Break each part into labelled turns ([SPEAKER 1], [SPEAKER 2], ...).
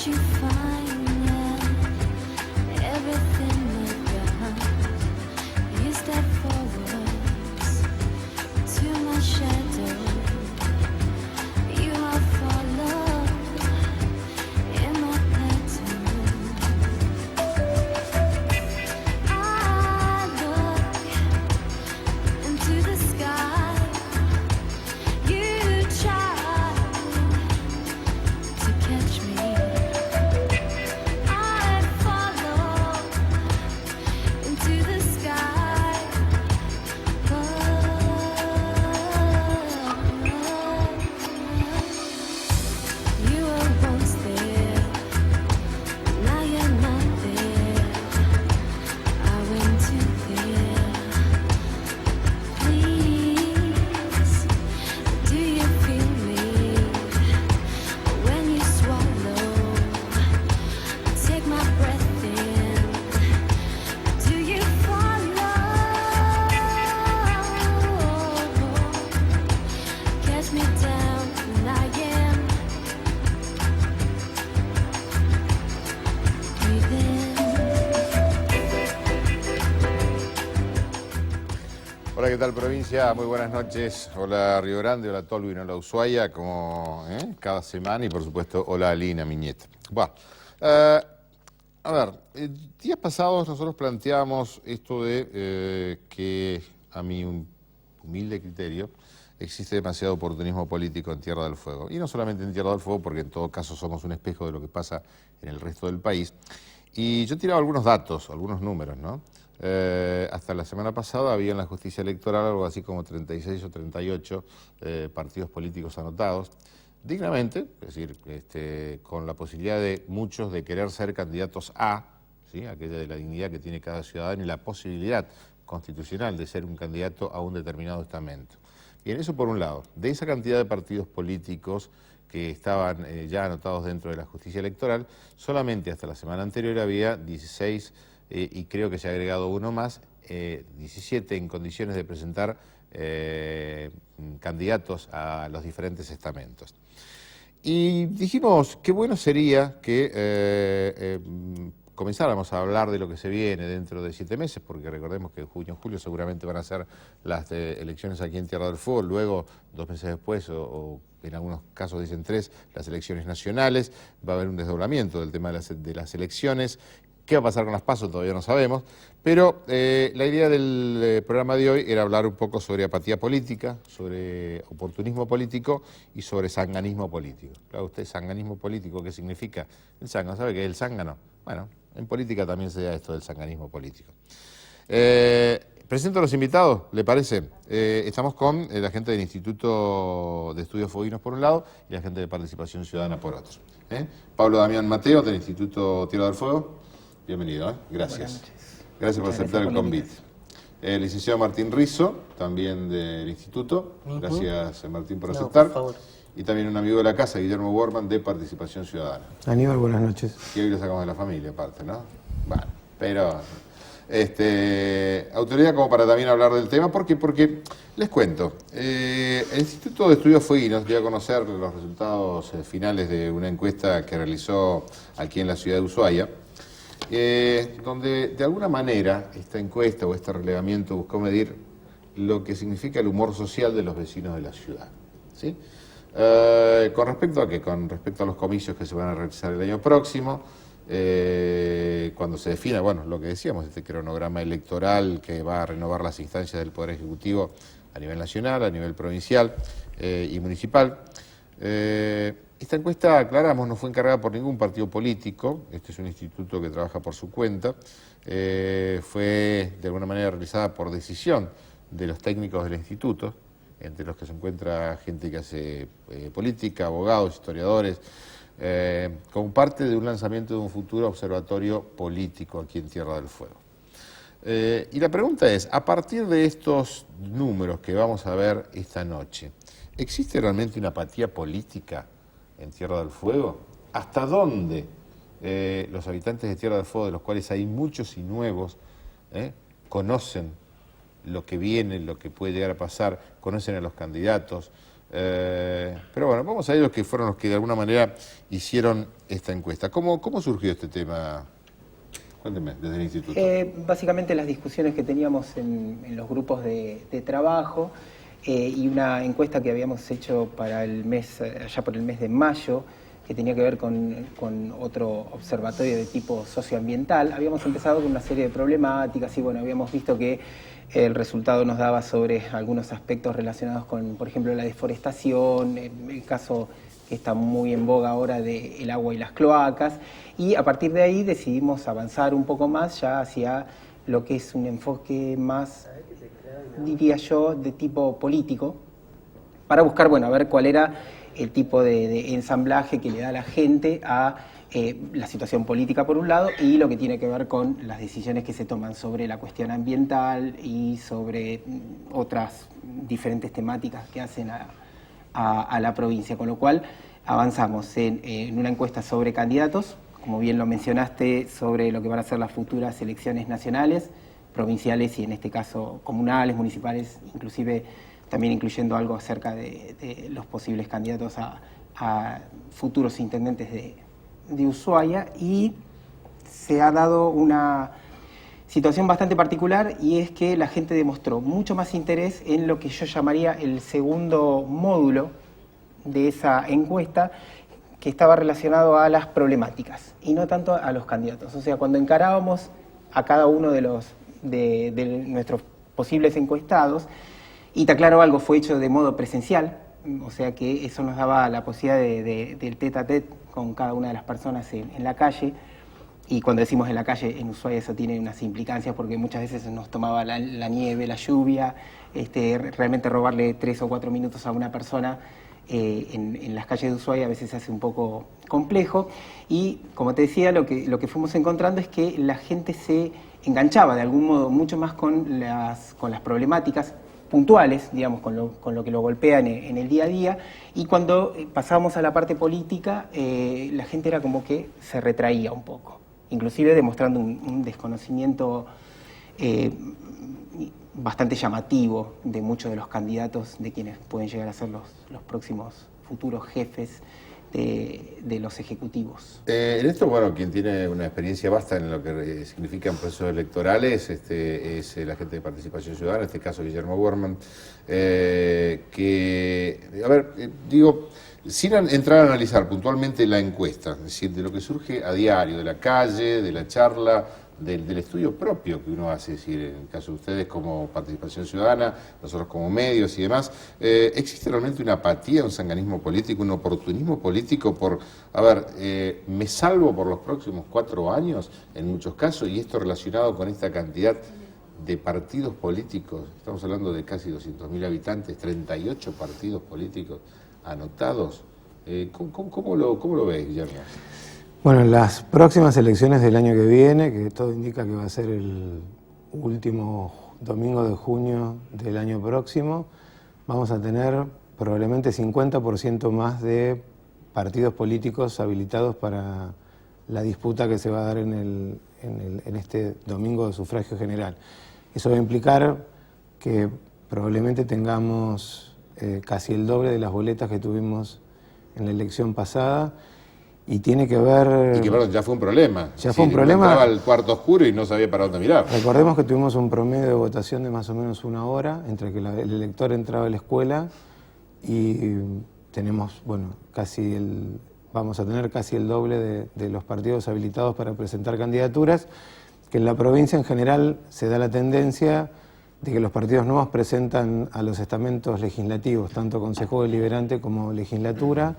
[SPEAKER 1] you find that everything around you step forwards to my shadow? You are follow in my pattern. I look into the sky. You try to catch me. I follow into the sky. You were once there, now you're not there. I went to there. Please, do you feel me when you swallow? Take my breath in. Do you follow? Catch me down and I am breathing.
[SPEAKER 2] Hola, ¿qué tal, provincia? Muy buenas noches. Hola, Río Grande, hola, Tolwyn, hola, Ushuaia, como cada semana, y por supuesto, hola, Alina, mi nieta. Bueno, a ver, días pasados nosotros planteamos esto de que, a mi humilde criterio, existe demasiado oportunismo político en Tierra del Fuego. Y no solamente en Tierra del Fuego, porque en todo caso somos un espejo de lo que pasa en el resto del país. Y yo tiraba algunos datos, algunos números, ¿no? Hasta la semana pasada había en la justicia electoral algo así como 36 o 38 partidos políticos anotados, dignamente, es decir, con la posibilidad de muchos de querer ser candidatos a, ¿sí? Aquella de la dignidad que tiene cada ciudadano y la posibilidad constitucional de ser un candidato a un determinado estamento. Bien, eso por un lado. De esa cantidad de partidos políticos que estaban ya anotados dentro de la justicia electoral, solamente hasta la semana anterior había 16 y creo que se ha agregado uno más, 17 en condiciones de presentar candidatos a los diferentes estamentos. Y dijimos, qué bueno sería que comenzáramos a hablar de lo que se viene dentro de 7 meses, porque recordemos que en junio, julio seguramente van a ser las elecciones aquí en Tierra del Fuego, luego 2 meses después, o en algunos casos dicen 3, las elecciones nacionales, va a haber un desdoblamiento del tema de las elecciones. ¿Qué va a pasar con las PASO? Todavía no sabemos, pero la idea del programa de hoy era hablar un poco sobre apatía política, sobre oportunismo político y sobre sanganismo político. Claro, usted, sanganismo político, ¿qué significa? El zángano, ¿sabe qué es el zángano? Bueno, en política también se da esto del sanganismo político. Presento a los invitados, ¿le parece? Estamos con la gente del Instituto de Estudios Fueguinos por un lado y la gente de Participación Ciudadana por otro. Pablo Damián Mateo, del Instituto Tierra del Fuego. Bienvenido, gracias. Gracias por aceptar el convite. El licenciado Martín Rizzo, también del Instituto. Gracias, Martín, por aceptar.
[SPEAKER 3] Por favor.
[SPEAKER 2] Y también un amigo de la casa, Guillermo Borman, de Participación Ciudadana.
[SPEAKER 3] Aníbal, buenas noches.
[SPEAKER 2] Y hoy lo sacamos de la familia, aparte, ¿no? Bueno, pero autoridad como para también hablar del tema. ¿Por qué? Porque, les cuento, el Instituto de Estudios Fueguinos dio a conocer los resultados finales de una encuesta que realizó aquí en la ciudad de Ushuaia, donde de alguna manera esta encuesta o este relevamiento buscó medir lo que significa el humor social de los vecinos de la ciudad, ¿sí? ¿Con respecto a qué? Con respecto a los comicios que se van a realizar el año próximo, cuando se defina, bueno, lo que decíamos, este cronograma electoral que va a renovar las instancias del Poder Ejecutivo a nivel nacional, a nivel provincial y municipal. Esta encuesta, aclaramos, no fue encargada por ningún partido político, este es un instituto que trabaja por su cuenta, fue de alguna manera realizada por decisión de los técnicos del instituto, entre los que se encuentra gente que hace política, abogados, historiadores, como parte de un lanzamiento de un futuro observatorio político aquí en Tierra del Fuego. Y la pregunta es, a partir de estos números que vamos a ver esta noche, ¿existe realmente una apatía política en Tierra del Fuego? ¿Hasta dónde los habitantes de Tierra del Fuego, de los cuales hay muchos y nuevos, conocen lo que viene, lo que puede llegar a pasar, conocen a los candidatos, Pero bueno, vamos a ellos que fueron los que de alguna manera hicieron esta encuesta. ¿Cómo surgió este tema? Cuénteme, desde el instituto.
[SPEAKER 3] Básicamente las discusiones que teníamos en los grupos de trabajo y una encuesta que habíamos hecho para el mes, allá por el mes de mayo, que tenía que ver con otro observatorio de tipo socioambiental. Habíamos empezado con una serie de problemáticas y bueno, habíamos visto que el resultado nos daba sobre algunos aspectos relacionados con, por ejemplo, la deforestación, el caso que está muy en boga ahora del agua y las cloacas, y a partir de ahí decidimos avanzar un poco más ya hacia lo que es un enfoque más, diría yo, de tipo político, para buscar, bueno, a ver cuál era el tipo de ensamblaje que le da la gente a la situación política por un lado y lo que tiene que ver con las decisiones que se toman sobre la cuestión ambiental y sobre otras diferentes temáticas que hacen a la provincia, con lo cual avanzamos en una encuesta sobre candidatos, como bien lo mencionaste, sobre lo que van a ser las futuras elecciones nacionales, provinciales y en este caso comunales, municipales, inclusive también incluyendo algo acerca de los posibles candidatos a futuros intendentes de Ushuaia, y se ha dado una situación bastante particular y es que la gente demostró mucho más interés en lo que yo llamaría el segundo módulo de esa encuesta, que estaba relacionado a las problemáticas y no tanto a los candidatos. O sea, cuando encarábamos a cada uno de nuestros posibles encuestados, y te aclaro algo, fue hecho de modo presencial, o sea que eso nos daba la posibilidad del tete a tete con cada una de las personas en la calle. Y cuando decimos en la calle, en Ushuaia eso tiene unas implicancias porque muchas veces nos tomaba la nieve, la lluvia, realmente robarle 3 o 4 minutos a una persona en las calles de Ushuaia a veces se hace un poco complejo. Y como te decía, lo que fuimos encontrando es que la gente se enganchaba de algún modo mucho más con las problemáticas puntuales, digamos, con lo que lo golpean en el día a día, y cuando pasábamos a la parte política, la gente era como que se retraía un poco, inclusive demostrando un desconocimiento bastante llamativo de muchos de los candidatos, de quienes pueden llegar a ser los próximos futuros jefes de los ejecutivos.
[SPEAKER 2] En esto, bueno, quien tiene una experiencia vasta en lo que significan procesos electorales es el agente de participación ciudadana, en este caso Guillermo Borman, digo, sin entrar a analizar puntualmente la encuesta, es decir, de lo que surge a diario, de la calle, de la charla, del estudio propio que uno hace, es decir, en el caso de ustedes como participación ciudadana, nosotros como medios y demás, ¿existe realmente una apatía, un sanganismo político, un oportunismo político por, me salvo por los próximos 4 años, en muchos casos, y esto relacionado con esta cantidad de partidos políticos? Estamos hablando de casi 200.000 habitantes, 38 partidos políticos anotados. ¿Cómo lo ves, Guillermo?
[SPEAKER 4] Bueno, las próximas elecciones del año que viene, que todo indica que va a ser el último domingo de junio del año próximo, vamos a tener probablemente 50% más de partidos políticos habilitados para la disputa que se va a dar en este domingo de sufragio general. Eso va a implicar que probablemente tengamos casi el doble de las boletas que tuvimos en la elección pasada. Y tiene que ver...
[SPEAKER 2] Y que perdón, ya fue un problema.
[SPEAKER 4] Ya fue un problema.
[SPEAKER 2] Entraba al cuarto oscuro y no sabía para dónde mirar.
[SPEAKER 4] Recordemos que tuvimos un promedio de votación de más o menos 1 hora entre que el elector entraba a la escuela y tenemos, bueno, vamos a tener casi el doble de los partidos habilitados para presentar candidaturas, que en la provincia en general se da la tendencia de que los partidos nuevos presentan a los estamentos legislativos, tanto Consejo Deliberante como legislatura,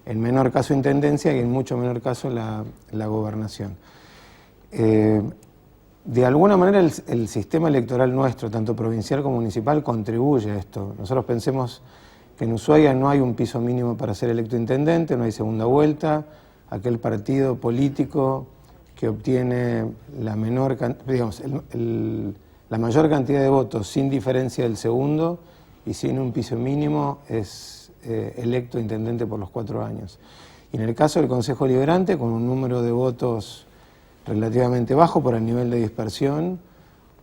[SPEAKER 4] en menor caso intendencia y en mucho menor caso la gobernación. De alguna manera el sistema electoral nuestro, tanto provincial como municipal, contribuye a esto. Nosotros pensemos que en Ushuaia no hay un piso mínimo para ser electo intendente, no hay segunda vuelta. Aquel partido político que obtiene la mayor cantidad de votos sin diferencia del segundo y sin un piso mínimo es electo intendente por los 4 años. Y en el caso del Consejo Deliberante, con un número de votos relativamente bajo por el nivel de dispersión,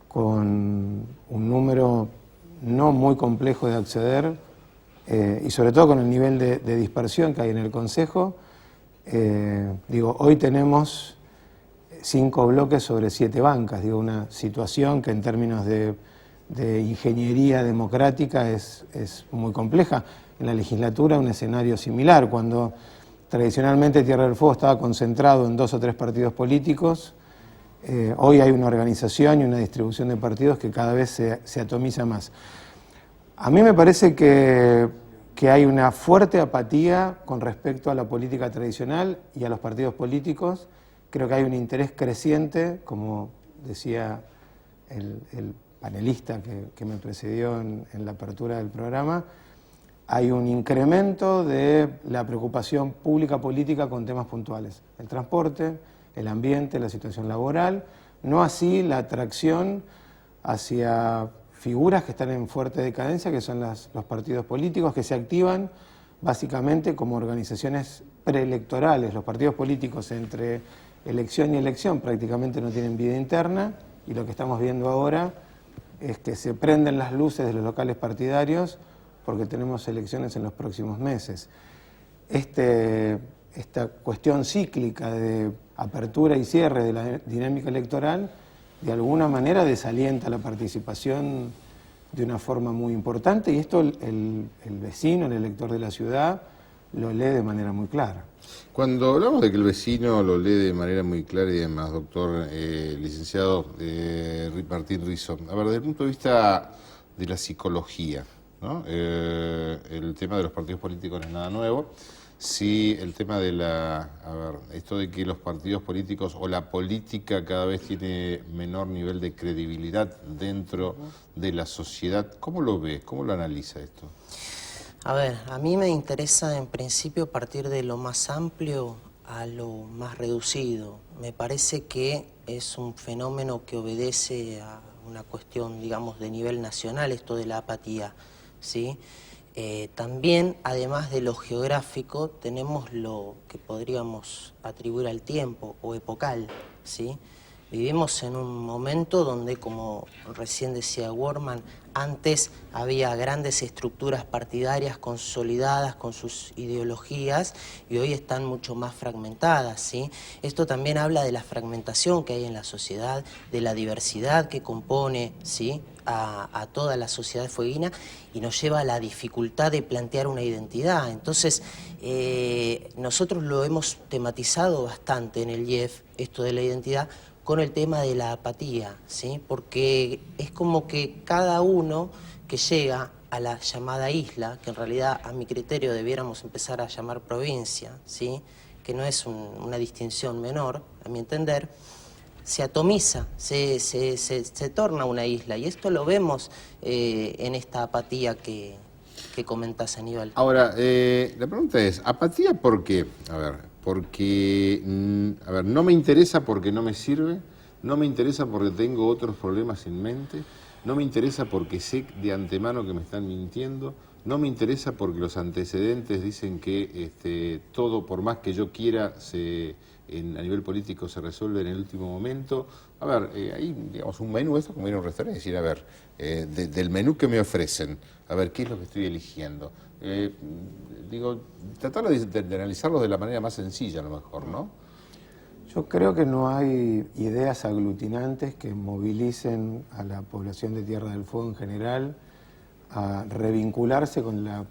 [SPEAKER 4] con un número no muy complejo de acceder, y sobre todo con el nivel de dispersión que hay en el Consejo. Hoy tenemos 5 bloques sobre 7 bancas, una situación que en términos de ingeniería democrática es muy compleja. En la legislatura un escenario similar, cuando tradicionalmente Tierra del Fuego estaba concentrado en 2 o 3 partidos políticos, hoy hay una organización y una distribución de partidos que cada vez se atomiza más. A mí me parece que hay una fuerte apatía con respecto a la política tradicional y a los partidos políticos. Creo que hay un interés creciente, como decía el panelista que me precedió en la apertura del programa. Hay un incremento de la preocupación pública política con temas puntuales: el transporte, el ambiente, la situación laboral, no así la atracción hacia figuras que están en fuerte decadencia, que son los partidos políticos, que se activan básicamente como organizaciones preelectorales. Los partidos políticos entre elección y elección prácticamente no tienen vida interna, y lo que estamos viendo ahora es que se prenden las luces de los locales partidarios porque tenemos elecciones en los próximos meses. Esta cuestión cíclica de apertura y cierre de la dinámica electoral de alguna manera desalienta la participación de una forma muy importante, y esto el vecino, el elector de la ciudad, lo lee de manera muy clara.
[SPEAKER 2] Cuando hablamos de que el vecino lo lee de manera muy clara y demás, doctor, licenciado Martín Rizo, a ver, desde el punto de vista de la psicología, ¿no? El tema de los partidos políticos no es nada nuevo. Sí, el tema de esto de que los partidos políticos o la política cada vez tiene menor nivel de credibilidad dentro de la sociedad, ¿cómo lo ve? ¿Cómo lo analiza esto?
[SPEAKER 5] A ver, a mí me interesa en principio partir de lo más amplio a lo más reducido. Me parece que es un fenómeno que obedece a una cuestión, digamos, de nivel nacional, esto de la apatía, ¿sí? También, además de lo geográfico, tenemos lo que podríamos atribuir al tiempo o epocal, ¿sí? Vivimos en un momento donde, como recién decía Wortmann, antes había grandes estructuras partidarias consolidadas con sus ideologías y hoy están mucho más fragmentadas, ¿sí? Esto también habla de la fragmentación que hay en la sociedad, de la diversidad que compone, ¿sí?, a toda la sociedad fueguina, y nos lleva a la dificultad de plantear una identidad. Entonces, nosotros lo hemos tematizado bastante en el IEF, esto de la identidad, con el tema de la apatía, ¿sí? Porque es como que cada uno que llega a la llamada isla, que en realidad a mi criterio debiéramos empezar a llamar provincia, ¿sí?, que no es una distinción menor, a mi entender, se atomiza, se torna una isla, y esto lo vemos en esta apatía que comentas, Aníbal.
[SPEAKER 2] Ahora, la pregunta es, ¿apatía por qué? A ver, porque, no me interesa porque no me sirve, no me interesa porque tengo otros problemas en mente, no me interesa porque sé de antemano que me están mintiendo, no me interesa porque los antecedentes dicen que todo, por más que yo quiera, a nivel político se resuelve en el último momento. A ver, hay, digamos, un menú, esto como ir a un restaurante, es decir, a ver, del menú que me ofrecen, a ver, ¿qué es lo que estoy eligiendo? Tratar de analizarlo de la manera más sencilla, a lo mejor, ¿no?
[SPEAKER 4] Yo creo que no hay ideas aglutinantes que movilicen a la población de Tierra del Fuego en general a revincularse con la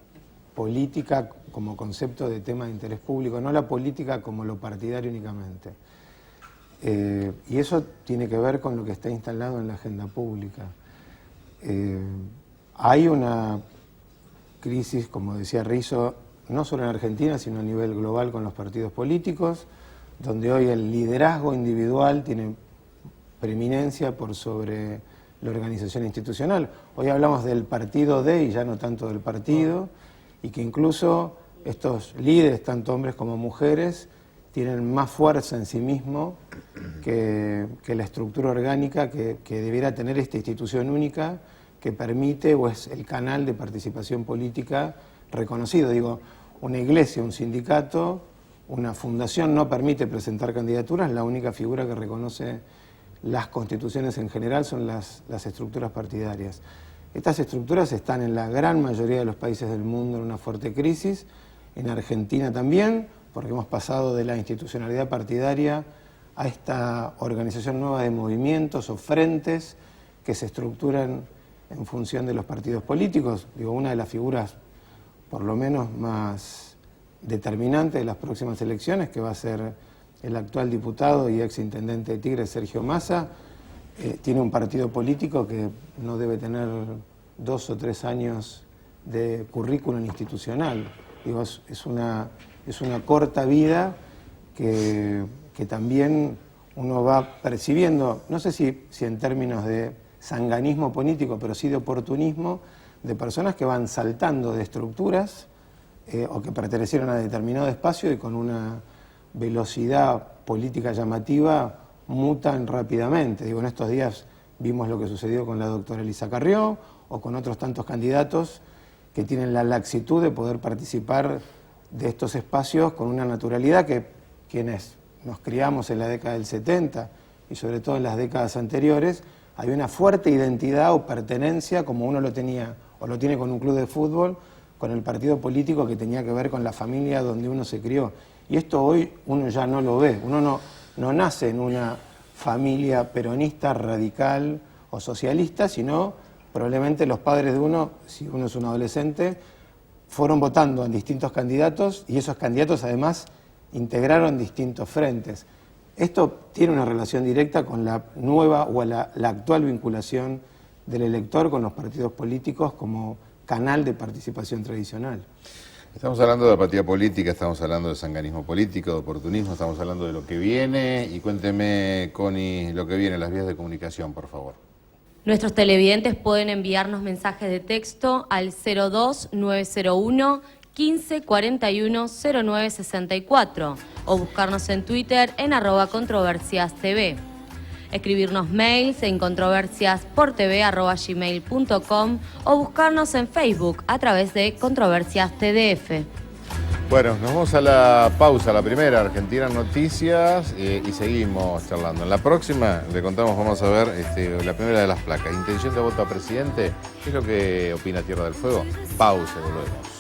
[SPEAKER 4] política como concepto de tema de interés público, no la política como lo partidario únicamente. Y eso tiene que ver con lo que está instalado en la agenda pública. Hay una crisis, como decía Rizo, no solo en Argentina, sino a nivel global con los partidos políticos, donde hoy el liderazgo individual tiene preeminencia por sobre la organización institucional. Hoy hablamos del partido de y ya no tanto del partido, y que incluso estos líderes, tanto hombres como mujeres, tienen más fuerza en sí mismos que la estructura orgánica que debiera tener esta institución única que permite o es el canal de participación política reconocido. Digo, una iglesia, un sindicato, una fundación no permite presentar candidaturas, la única figura que reconoce las constituciones en general son las estructuras partidarias. Estas estructuras están en la gran mayoría de los países del mundo en una fuerte crisis, en Argentina también, porque hemos pasado de la institucionalidad partidaria a esta organización nueva de movimientos o frentes que se estructuran en función de los partidos políticos. Digo, una de las figuras por lo menos más determinante de las próximas elecciones, que va a ser el actual diputado y ex intendente de Tigre, Sergio Massa, tiene un partido político que no debe tener 2 o 3 años de currículum institucional. Digo, es una corta vida que también uno va percibiendo, no sé si en términos de sanganismo político, pero sí de oportunismo, de personas que van saltando de estructuras o que pertenecieron a determinado espacio y con una velocidad política llamativa mutan rápidamente. Digo, en estos días vimos lo que sucedió con la doctora Elisa Carrió o con otros tantos candidatos que tienen la laxitud de poder participar de estos espacios con una naturalidad que quienes nos criamos en la década del 70 y sobre todo en las décadas anteriores, hay una fuerte identidad o pertenencia como uno lo tenía o lo tiene con un club de fútbol, con el partido político que tenía que ver con la familia donde uno se crió. Y esto hoy uno ya no lo ve, uno no nace en una familia peronista, radical o socialista, sino probablemente los padres de uno, si uno es un adolescente, fueron votando a distintos candidatos y esos candidatos además integraron distintos frentes. Esto tiene una relación directa con la nueva o la actual vinculación del elector con los partidos políticos como canal de participación tradicional.
[SPEAKER 2] Estamos hablando de apatía política, estamos hablando de sanganismo político, de oportunismo, estamos hablando de lo que viene. Y cuénteme, Connie, lo que viene, las vías de comunicación, por favor.
[SPEAKER 6] Nuestros televidentes pueden enviarnos mensajes de texto al 02901 15 41 09 64 o buscarnos en Twitter en @controversiastv. Escribirnos mails en controversiasportv@gmail.com o buscarnos en Facebook a través de Controversias TDF.
[SPEAKER 2] Bueno, nos vamos a la pausa, la primera, Argentina Noticias, y seguimos charlando. En la próxima, le contamos, vamos a ver la primera de las placas. Intención de voto a presidente, ¿qué es lo que opina Tierra del Fuego? Pausa, volvemos.